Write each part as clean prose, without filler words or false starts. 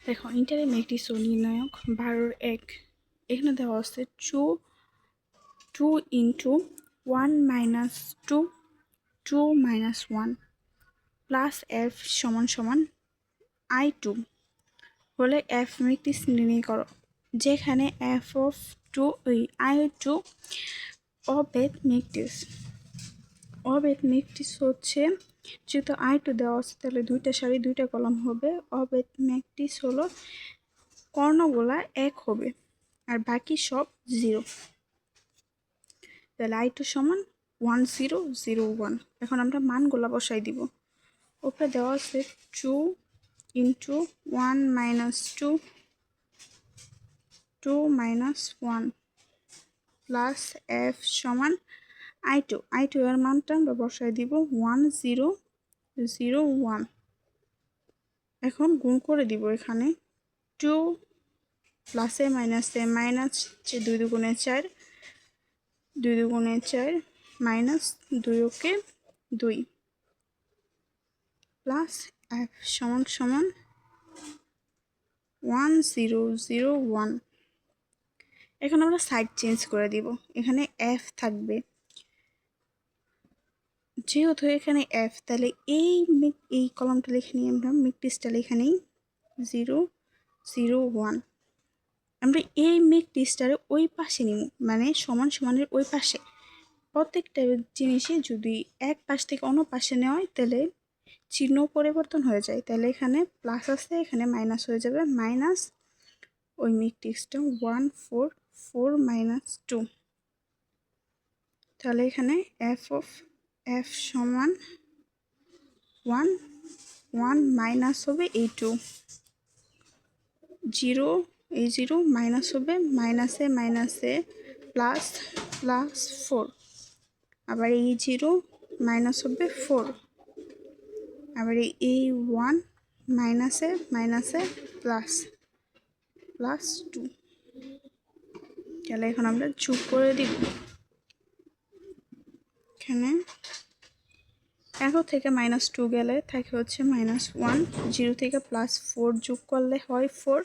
দেখো ইন্টারের ম্যাট্রিক্স নির্ণায়ক 12 এক এখানে দেওয়া আছে 2 into 1 minus 2 minus 1 plus F সমান সমান I2 হলে এফ ম্যাট্রিক্স নির্ণয় করো, যেখানে এফ অফ I2 অবেদ ম্যাট্রিক্স হচ্ছে, যেহেতু I2 দেওয়া আছে তাহলে দুইটা সারি দুইটা কলাম হবে। অবেদ ম্যাট্রিক্স হলো কর্ণগুলা এক হবে আর বাকি সব 0, তাহলে I2 সমান 1 0 0 1। এখন আমরা মানগুলা বসাই দিব। উপরে দেওয়া আছে 2 into 1 minus 2 minus 1 plus F সমান I2 এর মানটা আমরা বসাই দিব 1 0 0 1। এখন গুণ করে দিব, এখানে 2 প্লাসে মাইনাসে মাইনাস 2 দুগুণে 4 2 দুগুণে 4 মাইনাস 2 ওকে 2 প্লাস এফ সমান সমান 1 0 0 1। এখন আমরা সাইড চেঞ্জ করে দিব, এখানে এফ থাকবে, যেহেতু এখানে এফ তাহলে এই কলামটা লিখে নিই আমরা, ম্যাট্রিক্সটা লিখে নিই 0 0 1। আমরা এই ম্যাট্রিক্সটার ওই পাশে নিব, মানে সমান সমানের ওই পাশে। প্রত্যেকটা জিনিসই যদি এক পাশ থেকে অন্য পাশে নেওয়া হয় তাহলে চিহ্ন পরিবর্তন হয়ে যায়, তাহলে এখানে প্লাস আছে এখানে মাইনাস হয়ে যাবে, মাইনাস ওই ম্যাট্রিক্সটা 1 4 4 মাইনাস 2। তাহলে এখানে এফ সমান 1 1 মাইনাস হবে এই 2 0 এই 0 মাইনাস হবে মাইনাসে মাইনাসে প্লাস প্লাস 4, আবার এই 0 মাইনাস হবে 4, আবার এই 1 মাইনাসে মাইনাসে প্লাস প্লাস 2। তাহলে এখন আমরা যোগ করে দিব, এখানে 1 থেকে -2 গেলে থাকে হচ্ছে -1, 0 থেকে +4 যোগ করলে হয় 4,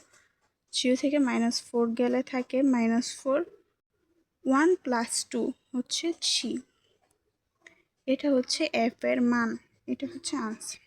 0 থেকে -4 গেলে থাকে -4, 1 + 2 হচ্ছে 3। এটা হচ্ছে এফ এর মান, এটা হচ্ছে আনসার।